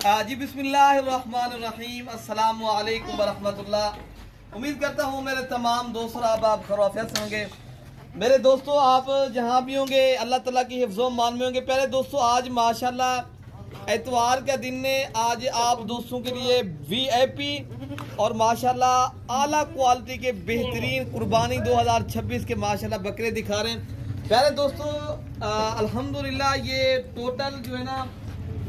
जी बिस्मिल्लाहिर्रहमानिर्रहीम, अस्सलामु अलैकुम वरहमतुल्लाह। उम्मीद करता हूँ मेरे तमाम दोस्तों आप खैरियत से होंगे। मेरे दोस्तों आप जहाँ भी होंगे अल्लाह ताला की हिफ्ज़ो मान में होंगे। पहले दोस्तों आज माशाल्लाह एतवार का दिन ने आज आप दोस्तों के लिए वीआईपी और माशाल्लाह आला क्वालिटी के बेहतरीन कुर्बानी 2026 के माशाल्लाह बकरे दिखा रहे हैं। पहले दोस्तों अल्हम्दुलिल्लाह ये टोटल जो है ना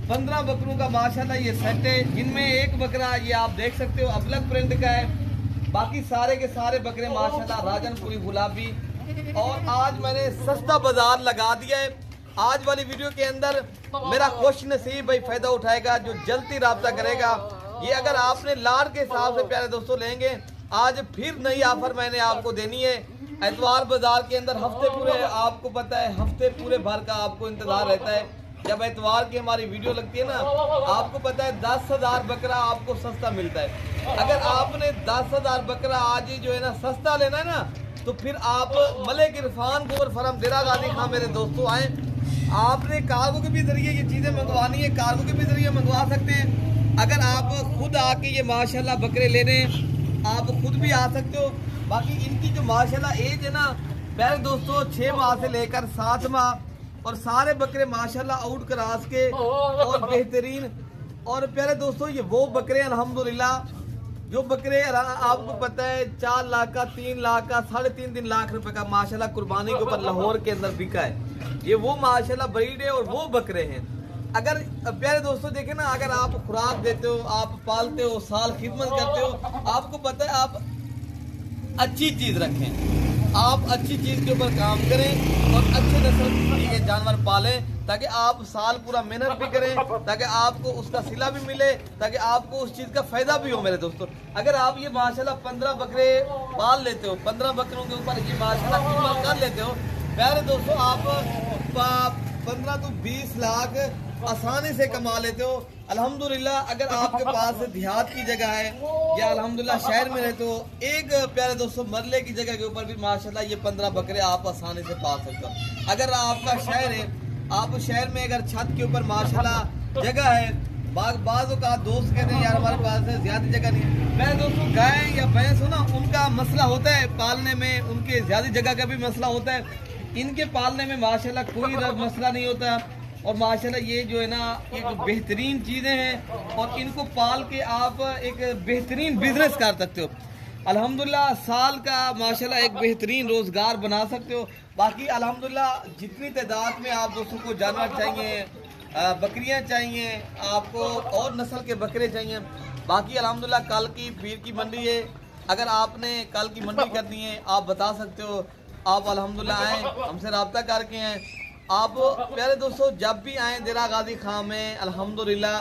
15 बकरों का माशाल्लाह ये सेट है, जिनमें एक बकरा ये आप देख सकते हो अबलग प्रिंट का है। बाकी सारे के सारे बकरे माशाल्लाह राजनपुरी गुलाबी। और आज मैंने सस्ता बाजार लगा दिया है। आज वाली वीडियो के अंदर मेरा खुश नसीब भाई फायदा उठाएगा जो जल्दी राब्ता करेगा। ये अगर आपने लाड के हिसाब से प्यारे दोस्तों लेंगे, आज फिर नई ऑफर मैंने आपको देनी है। एतवार बाजार के अंदर हफ्ते पूरे आपको पता है हफ्ते पूरे भर का आपको इंतजार रहता है। जब एतवार की हमारी वीडियो लगती है ना, आपको पता है 10,000 बकरा आपको सस्ता मिलता है। अगर आपने 10,000 बकरा आज ही जो है ना सस्ता लेना है ना, तो फिर आप मलिक इरफान गोबर फर्म देरा गाजी खां मेरे दोस्तों आए। आपने कार्गो के भी जरिए ये चीज़ें मंगवानी है, कार्गो के भी जरिए मंगवा सकते हैं। अगर आप खुद आके ये माशाल्लाह बकरे लेने आप खुद भी आ सकते हो। बाकी इनकी जो माशाल्लाह एज है ना पहले दोस्तों 6 माह से लेकर 7 माह, और सारे बकरे माशाल्लाह आउट क्रास के और बेहतरीन। और प्यारे दोस्तों ये वो बकरे अल्हम्दुलिल्लाह जो बकरे आपको पता है 4 लाख का 3 लाख का 3.5 लाख रुपए का माशाल्लाह कुर्बानी के ऊपर लाहौर के अंदर बिका है। ये वो माशाल्लाह ब्रीड है और वो बकरे हैं। अगर प्यारे दोस्तों देखें ना, अगर आप खुराक देते हो, आप पालते हो, साल खिदमत करते हो, आपको पता है आप अच्छी चीज रखें, आप अच्छी चीज के ऊपर काम करें और अच्छे नस्ल के जानवर पालें, ताकि आप साल पूरा मेहनत भी करें, ताकि आपको उसका सिला भी मिले, ताकि आपको उस चीज का फायदा भी हो। मेरे दोस्तों अगर आप ये माशाल्लाह 15 बकरे पाल लेते हो, 15 बकरों के ऊपर ये माशाल्लाह खिदमत कर लेते हो, प्यारे दोस्तों आप 15 तो 20 लाख आसानी से कमा लेते हो। अल्हम्दुलिल्लाह अगर आपके पास देहात की जगह है या अल्हम्दुलिल्लाह शहर में रहते हो, एक प्यारे दोस्तों मरले की जगह के ऊपर भी माशाल्लाह ये 15 बकरे आप आसानी से पाल सकते हो। अगर आपका शहर है, आप शहर में अगर छत के ऊपर माशाल्लाह जगह है, बाज़ का दोस्त कहते हैं यार हमारे पास ज्यादा जगह नहीं है। मैं दोस्तों गाय या भैंस हो ना, उनका मसला होता है पालने में, उनके ज्यादा जगह का भी मसला होता है। इनके पालने में माशाल्लाह कोई मसला नहीं होता। और माशाल्लाह ये जो है ना एक बेहतरीन चीज़ें हैं और इनको पाल के आप एक बेहतरीन बिजनेस कर सकते हो। अल्हम्दुलिल्लाह साल का माशाल्लाह एक बेहतरीन रोजगार बना सकते हो। बाकी अल्हम्दुलिल्लाह जितनी तादाद में आप दोस्तों को जानवर चाहिए, बकरियां चाहिए, आपको और नस्ल के बकरे चाहिए, बाकी अल्हम्दुलिल्लाह कल की पीर की मंडी है। अगर आपने कल की मंडी करनी है आप बता सकते हो, आप अल्हम्दुलिल्लाह आए, हमसे रब्ता करके हैं। आप प्यारे दोस्तों जब भी आए देरा गाजी खां में अल्हम्दुलिल्लाह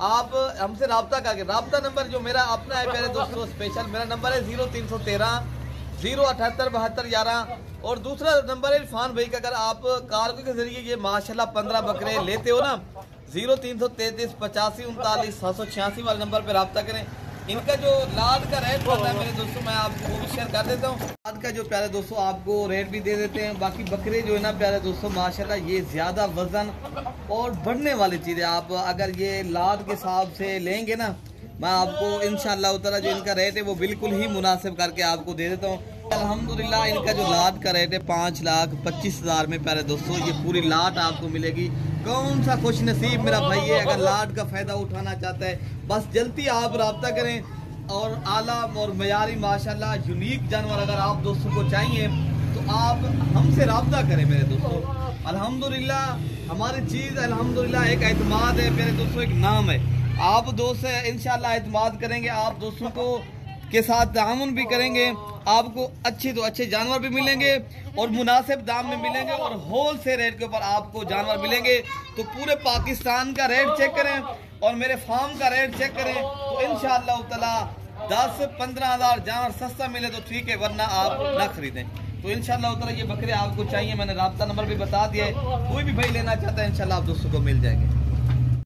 आप हमसे रब्ता करके, रब्ता नंबर जो मेरा अपना है प्यारे दोस्तों स्पेशल मेरा नंबर है 0313 078 72 11, और दूसरा नंबर है इरफान भाई का। अगर आप कार्गो के जरिए ये माशाल्लाह 15 बकरे लेते हो ना, 0333 85 39 786 वाले नंबर पे रब्ता करें। इनका जो लाड का रेट होता है मेरे दोस्तों मैं आपको वो भी शेयर कर देता हूँ। लाड का जो प्यारे दोस्तों आपको रेट भी दे देते हैं। बाकी बकरे जो है ना प्यारे दोस्तों माशाल्लाह ये ज़्यादा वजन और बढ़ने वाली चीज़ है। आप अगर ये लाड के हिसाब से लेंगे ना, मैं आपको इंशाअल्लाह ताला जो इनका रेट है वो बिल्कुल ही मुनासिब करके आपको दे देता हूँ। अल्हम्दुलिल्लाह इनका जो लाड का रेट है 5,25,000 में प्यारे दोस्तों ये पूरी लाट आपको मिलेगी। कौन सा खुश नसीब मेरा भाई है अगर लाट का फ़ायदा उठाना चाहता है, बस जल्दी आप रब्ता करें। और आला और मयारी माशाल्लाह यूनिक जानवर अगर आप दोस्तों को चाहिए तो आप हमसे रब्ता करें मेरे दोस्तों। अल्हम्दुलिल्लाह हमारी चीज़ अल्हम्दुलिल्लाह एक एतमाद है मेरे दोस्तों, एक नाम है। आप दोस्त इंशाल्लाह एतमाद करेंगे, आप दोस्तों को के साथ तामुन भी करेंगे, आपको अच्छे तो अच्छे जानवर भी मिलेंगे और मुनासिब दाम में मिलेंगे और होल से रेट के ऊपर आपको जानवर मिलेंगे। तो पूरे पाकिस्तान का रेट चेक करें और मेरे फार्म का रेट चेक करें, तो इंशाअल्लाह ताला 10-15 हज़ार जानवर सस्ता मिले तो ठीक है, वरना आप ना खरीदें। तो इंशाअल्लाह ताला ये बकरे आपको चाहिए, मैंने राब्ता नंबर भी बता दिया है, कोई भी भाई लेना चाहता है इंशाअल्लाह आप दोस्तों को मिल जाएंगे।